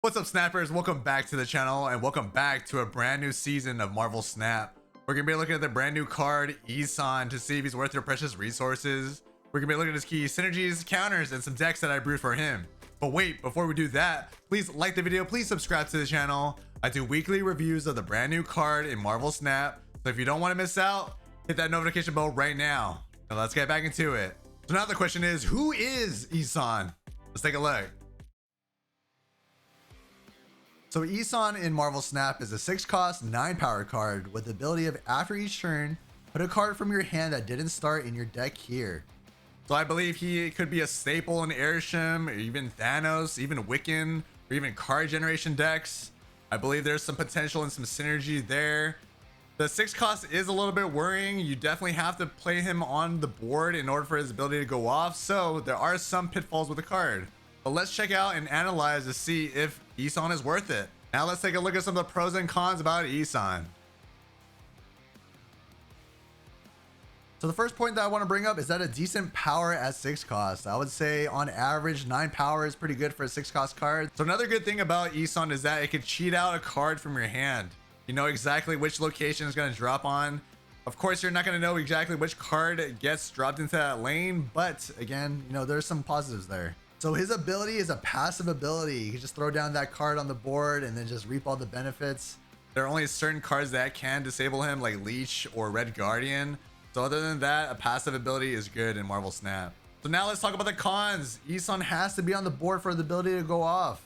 What's up, snappers? Welcome back to the channel and welcome back to a brand new season of Marvel Snap. We're gonna be looking at the brand new card Eson to see if he's worth your precious resources. We're gonna be looking at his key Synergies Counters and some decks that I brewed for him. But wait, before we do that, please like the video, please subscribe to the channel. I do weekly reviews of the brand new card in Marvel Snap, so if you don't want to miss out, hit that notification bell right now. Now let's get back into it. So now the question is, who is Eson? Let's take a look. So Eson in Marvel Snap is a 6-cost, 9-power card with the ability of after each turn, put a card from your hand that didn't start in your deck here. So I believe he could be a staple in ArishEson, or even Thanos, even Wiccan, or even card generation decks. I believe there's some potential and some synergy there. The 6 cost is a little bit worrying. You definitely have to play him on the board in order for his ability to go off. So there are some pitfalls with the card. But let's check out and analyze to see if Eson is worth it. Now let's take a look at some of the pros and cons about Eson. So the first point that I want to bring up is that a decent power at 6 cost. I would say on average 9 power is pretty good for a 6 cost card. So another good thing about Eson is that it could cheat out a card from your hand. You know exactly which location is going to drop on. Of course, you're not going to know exactly which card gets dropped into that lane, but again, you know, there's some positives there. So his ability is a passive ability. You can just throw down that card on the board and then just reap all the benefits. There are only certain cards that can disable him, like Leech or Red Guardian. So other than that, a passive ability is good in Marvel Snap. So now let's talk about the cons. Eson has to be on the board for the ability to go off.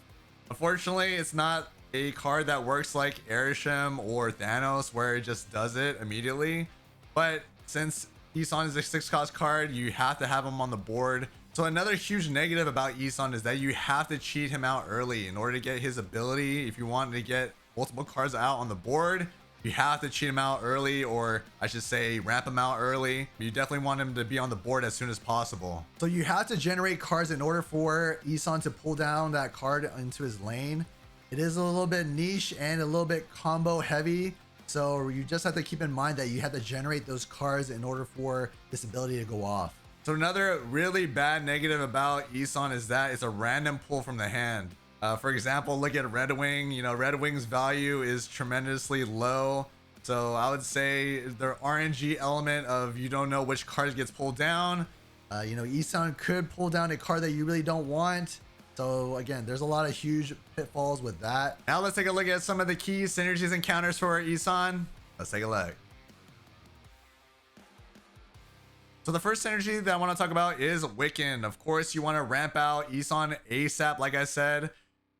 Unfortunately, it's not a card that works like ArishEson or Thanos where it just does it immediately. But since Eson is a 6-cost card, you have to have him on the board. So another huge negative about Eson is that you have to cheat him out early in order to get his ability. If you want to get multiple cards out on the board, you have to cheat him out early, or I should say ramp him out early. You definitely want him to be on the board as soon as possible. So you have to generate cards in order for Eson to pull down that card into his lane. It is a little bit niche and a little bit combo heavy. So you just have to keep in mind that you have to generate those cards in order for this ability to go off. So another really bad negative about Eson is that it's a random pull from the hand. For example, look at Red Wing. You know, Red Wing's value is tremendously low. So I would say the RNG element of you don't know which card gets pulled down. You know, Eson could pull down a card that you really don't want. So again, there's a lot of huge pitfalls with that. Now let's take a look at some of the key synergies and counters for Eson. Let's take a look. So the first synergy that I want to talk about is Wiccan. Of course, you want to ramp out Eson ASAP, like I said.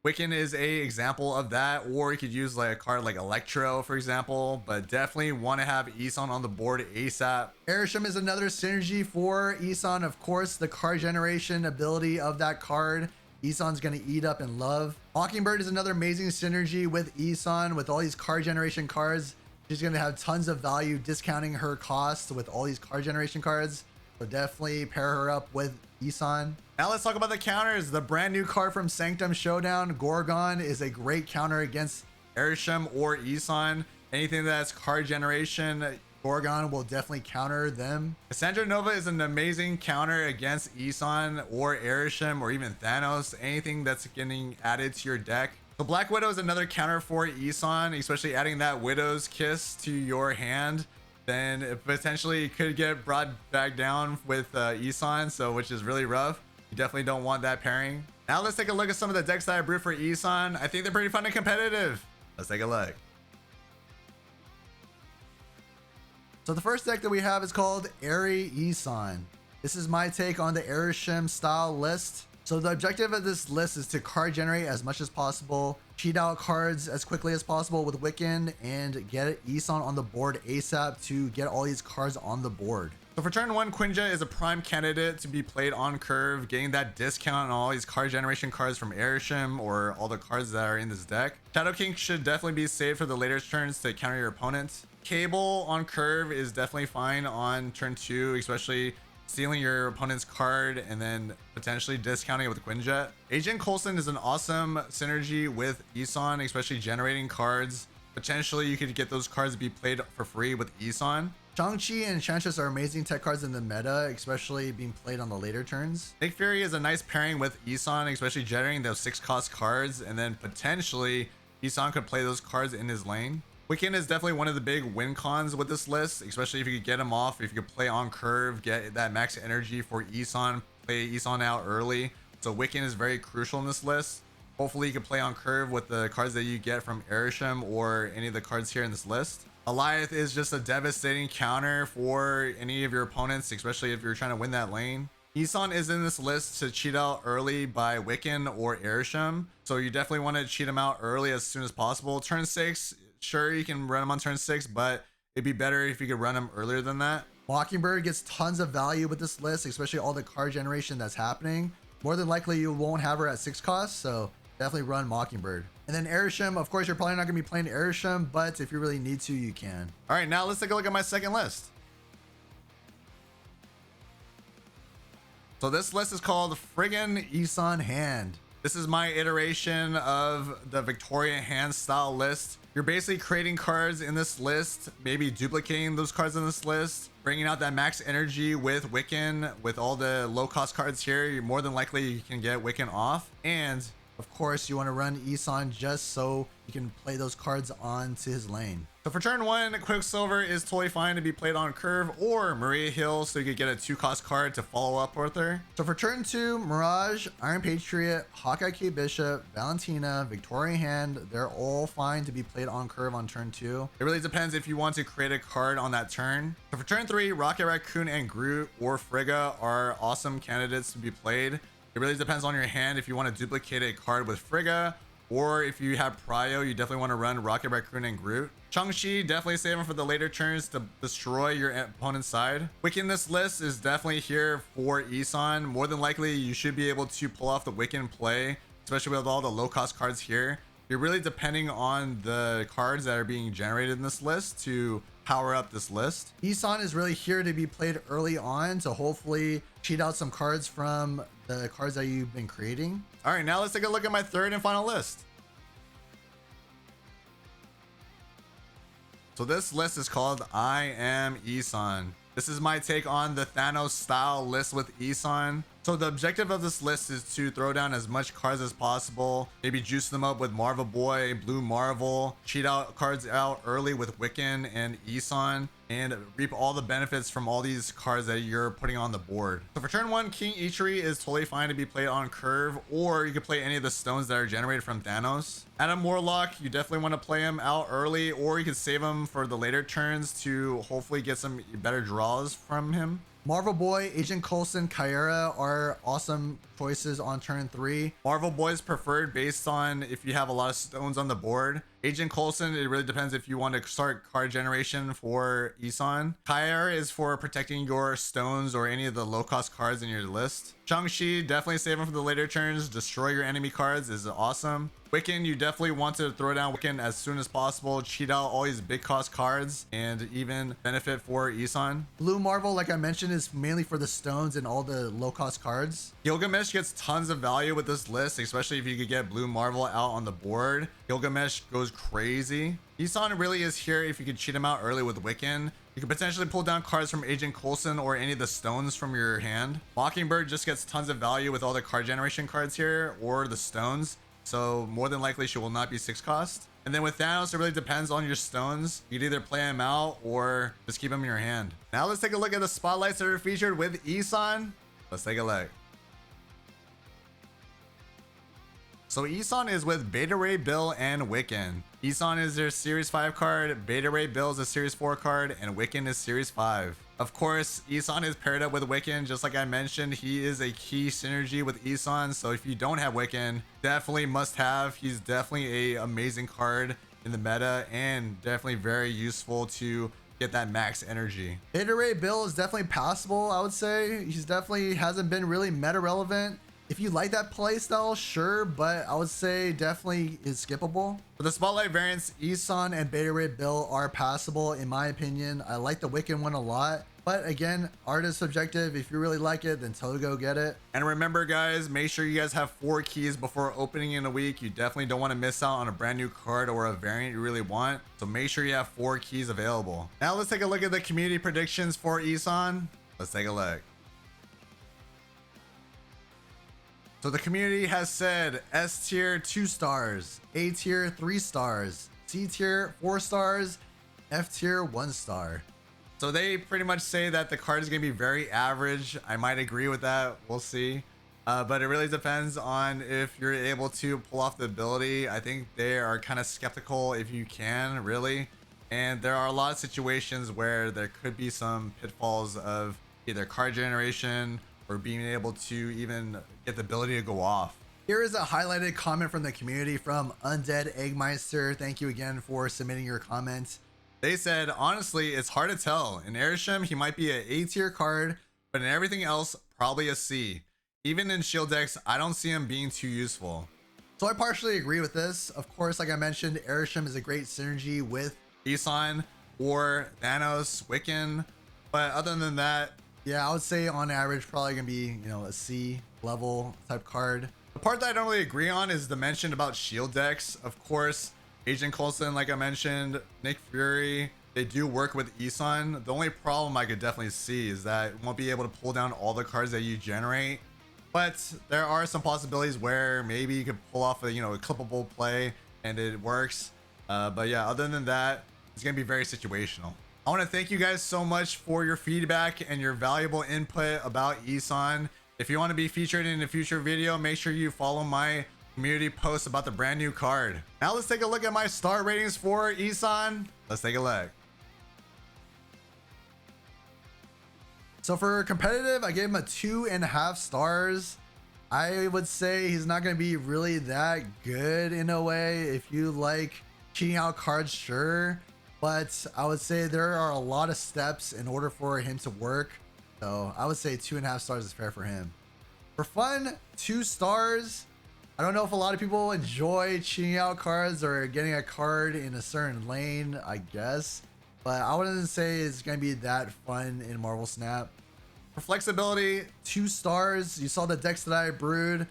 Wiccan is a example of that, or you could use like a card like Electro, for example, but definitely want to have Eson on the board ASAP. ArishEson is another synergy for Eson. Of course, the card generation ability of that card, Eson's going to eat up and love. Mockingbird is another amazing synergy with Eson. With all these card generation cards, she's going to have tons of value discounting her cost with all these card generation cards. So definitely pair her up with Eson. Now let's talk about the counters. The brand new card from Sanctum Showdown, Gorgon, is a great counter against ArishEson or Eson. Anything that's card generation, Gorgon will definitely counter them. Cassandra Nova is an amazing counter against Eson or ArishEson or even Thanos. Anything that's getting added to your deck. So Black Widow is another counter for Eson, especially adding that Widow's Kiss to your hand. Then it potentially could get brought back down with Eson, so which is really rough. You definitely don't want that pairing. Now let's take a look at some of the decks that I brewed for Eson. I think they're pretty fun and competitive. Let's take a look. So the first deck that we have is called ArishEson. This is my take on the ArishEson style list. So the objective of this list is to card generate as much as possible, cheat out cards as quickly as possible with Wiccan, and get Eson on the board ASAP to get all these cards on the board. So for turn 1, Quinja is a prime candidate to be played on curve, getting that discount on all these card generation cards from ArishEson or all the cards that are in this deck. Shadow King should definitely be saved for the later turns to counter your opponent. Cable on curve is definitely fine on turn 2, especially stealing your opponent's card and then potentially discounting it with Quinjet. Agent Coulson is an awesome synergy with Eson, especially generating cards. Potentially you could get those cards to be played for free with Eson. Shang-Chi and Enchantress are amazing tech cards in the meta, especially being played on the later turns. Nick Fury is a nice pairing with Eson, especially generating those 6-cost cards, and then potentially Eson could play those cards in his lane. Wiccan is definitely one of the big win cons with this list, especially if you could get him off, if you could play on curve, get that max energy for Eson, play Eson out early. So Wiccan is very crucial in this list. Hopefully you can play on curve with the cards that you get from ArishEson or any of the cards here in this list. Goliath is just a devastating counter for any of your opponents, especially if you're trying to win that lane. Eson is in this list to cheat out early by Wiccan or ArishEson, so you definitely want to cheat him out early as soon as possible. Turn 6, sure, you can run him on turn 6, but it'd be better if you could run him earlier than that. Mockingbird gets tons of value with this list, especially all the card generation that's happening. More than likely you won't have her at 6 costs, so definitely run Mockingbird. And then ArishEson, of course, you're probably not going to be playing ArishEson, but if you really need to, you can. All right, now let's take a look at my second list. So this list is called Friggin Eson Hand. This is my iteration of the Victoria hand style list. You're basically creating cards in this list, maybe duplicating those cards in this list, bringing out that max energy with Wiccan, with all the low cost cards here. You're more than likely you can get Wiccan off. And of course, you want to run Eson just so you can play those cards onto his lane. So for turn 1, Quicksilver is totally fine to be played on curve or Maria Hill, so you could get a 2-cost card to follow up with her. So for turn 2, Mirage, Iron Patriot, Hawkeye K Bishop, Valentina, Victoria Hand, they're all fine to be played on curve on turn 2. It really depends if you want to create a card on that turn. So for turn 3, Rocket Raccoon and Groot or Frigga are awesome candidates to be played. It really depends on your hand if you want to duplicate a card with Frigga, or if you have Prio, you definitely want to run Rocket Raccoon and Groot. Shang-Chi, definitely save him for the later turns to destroy your opponent's side. Wiccan, this list is definitely here for Eson. More than likely, you should be able to pull off the Wiccan play, especially with all the low-cost cards here. You're really depending on the cards that are being generated in this list to power up this list. Eson is really here to be played early on to hopefully cheat out some cards from the cards that you've been creating. All right, now let's take a look at my third and final list. So this list is called I Am Eson. This is my take on the Thanos style list with Eson. So the objective of this list is to throw down as much cards as possible, maybe juice them up with Marvel Boy, Blue Marvel, cheat out cards out early with Wiccan and Eson, and reap all the benefits from all these cards that you're putting on the board. So for turn 1, King Ichiri is totally fine to be played on curve, or you can play any of the stones that are generated from Thanos. Adam Warlock, you definitely want to play him out early, or you can save him for the later turns to hopefully get some better draws from him. Marvel Boy, Agent Coulson, Kyra are awesome choices on turn 3. Marvel Boy is preferred based on if you have a lot of stones on the board. Agent Coulson, it really depends if you want to start card generation for Eson. Kyra is for protecting your stones or any of the low cost cards in your list. Shang-Chi, definitely save him for the later turns. Destroy your enemy cards is awesome. Wiccan, you definitely want to throw down Wiccan as soon as possible, cheat out all these big cost cards, and even benefit for Eson. Blue Marvel, like I mentioned, is mainly for the stones and all the low cost cards. Gilgamesh gets tons of value with this list, especially if you could get Blue Marvel out on the board. Gilgamesh goes crazy. Eson really is here if you could cheat him out early with Wiccan. You could potentially pull down cards from Agent Coulson or any of the stones from your hand. Mockingbird just gets tons of value with all the card generation cards here or the stones. So more than likely she will not be 6 cost. And then with Thanos, it really depends on your stones. You could either play him out or just keep him in your hand. Now let's take a look at the spotlights that are featured with Eson. Let's take a look. So Eson is with Beta Ray Bill and Wiccan. Eson is their Series 5 card, Beta Ray Bill is a Series 4 card, and Wiccan is Series 5. Of course, Eson is paired up with Wiccan, just like I mentioned. He is a key synergy with Eson, so if you don't have Wiccan, definitely must have. He's definitely an amazing card in the meta and definitely very useful to get that max energy. Beta Ray Bill is definitely passable, I would say. He's definitely hasn't been really meta relevant. If you like that playstyle, sure, but I would say definitely is skippable. For the Spotlight variants, Eson and Beta Ray Bill are passable in my opinion. I like the Wiccan one a lot. But again, art is subjective. If you really like it, then totally go get it. And remember guys, make sure you guys have 4 keys before opening in a week. You definitely don't want to miss out on a brand new card or a variant you really want. So make sure you have 4 keys available. Now let's take a look at the community predictions for Eson. Let's take a look. So the community has said S tier 2 stars, A tier 3 stars, C tier 4 stars, F tier 1 star. So they pretty much say that the card is going to be very average. I might agree with that. We'll see. But it really depends on if you're able to pull off the ability. I think they are kind of skeptical if you can, really. And there are a lot of situations where there could be some pitfalls of either card generation or being able to even get the ability to go off. Here is a highlighted comment from the community from Undead Eggmeister. Thank you again for submitting your comment. They said, honestly, it's hard to tell. In ArishEson, he might be an A tier card, but in everything else, probably a C. Even in shield decks, I don't see him being too useful. So I partially agree with this. Of course, like I mentioned, ArishEson is a great synergy with Eson or Thanos, Wiccan. But other than that, yeah, I would say on average, probably gonna be, you know, a C level type card. The part that I don't really agree on is the mention about shield decks. Of course, Agent Coulson, like I mentioned, Nick Fury, they do work with Eson. The only problem I could definitely see is that it won't be able to pull down all the cards that you generate. But there are some possibilities where maybe you could pull off a, you know, a clippable play and it works. But yeah, other than that, it's gonna be very situational. I want to thank you guys so much for your feedback and your valuable input about Eson. If you want to be featured in a future video, make sure you follow my community post about the brand new card. Now let's take a look at my star ratings for Eson. Let's take a look. So for competitive, I gave him a 2.5 stars. I would say he's not going to be really that good in a way. If you like cheating out cards, sure. But I would say there are a lot of steps in order for him to work. So I would say 2.5 stars is fair for him. For fun, 2 stars. I don't know if a lot of people enjoy cheating out cards or getting a card in a certain lane, I guess. But I wouldn't say it's going to be that fun in Marvel Snap. For flexibility, 2 stars. You saw the decks that I brewed.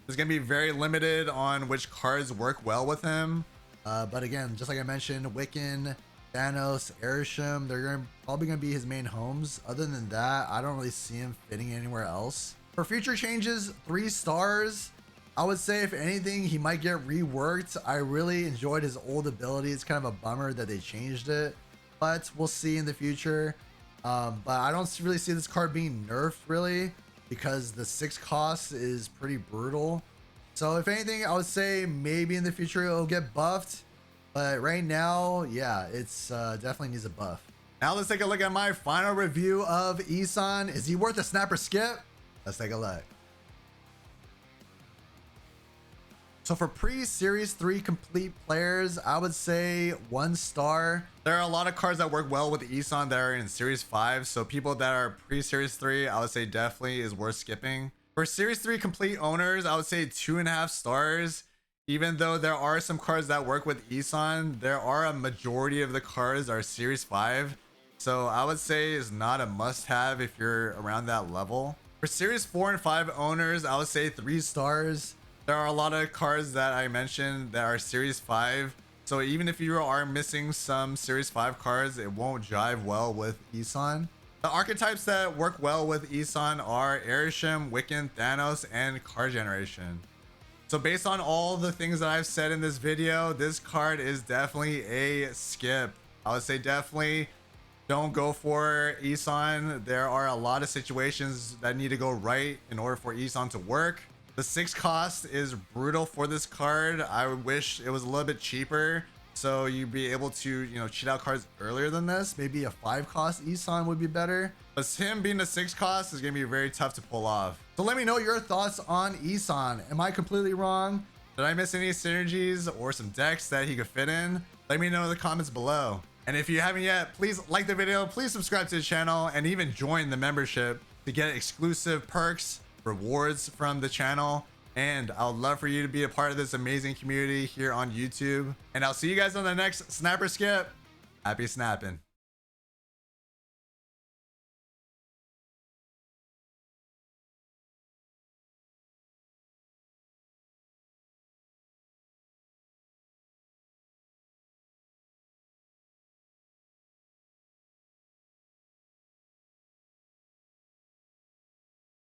It's going to be very limited on which cards work well with him. But again, just like I mentioned, Wiccan, Thanos, ArishEson, they're probably going to be his main homes. Other than that, I don't really see him fitting anywhere else. For future changes, 3 stars. I would say if anything, he might get reworked. I really enjoyed his old ability. It's kind of a bummer that they changed it, but we'll see in the future. But I don't really see this card being nerfed really, because the 6 cost is pretty brutal. So if anything, I would say maybe in the future it'll get buffed. But right now, yeah, it's definitely needs a buff. Now let's take a look at my final review of Eson. Is he worth a snap or skip? Let's take a look. So for pre-Series 3 complete players, I would say 1 star. There are a lot of cards that work well with Eson that are in Series 5. So people that are pre-Series 3, I would say definitely is worth skipping. For Series 3 complete owners, I would say 2.5 stars. Even though there are some cards that work with Eson, there are a majority of the cards are Series 5. So I would say is not a must-have if you're around that level. For Series 4 and 5 owners, I would say 3 stars. There are a lot of cards that I mentioned that are Series 5. So even if you are missing some Series 5 cards, it won't jive well with Eson. The archetypes that work well with Eson are ArishEson, Wiccan, Thanos, and card generation. So based on all the things that I've said in this video, this card is definitely a skip. I would say definitely don't go for Eson. There are a lot of situations that need to go right in order for Eson to work. The 6 cost is brutal for this card. I wish it was a little bit cheaper, so you'd be able to, you know, cheat out cards earlier than this. Maybe a 5 cost Eson would be better. But him being a 6 cost is going to be very tough to pull off. So let me know your thoughts on Eson. Am I completely wrong? Did I miss any synergies or some decks that he could fit in? Let me know in the comments below. And if you haven't yet, please like the video, please subscribe to the channel, and even join the membership to get exclusive perks, rewards from the channel. And I would love for you to be a part of this amazing community here on YouTube. And I'll see you guys on the next Snapper Skip. Happy snapping.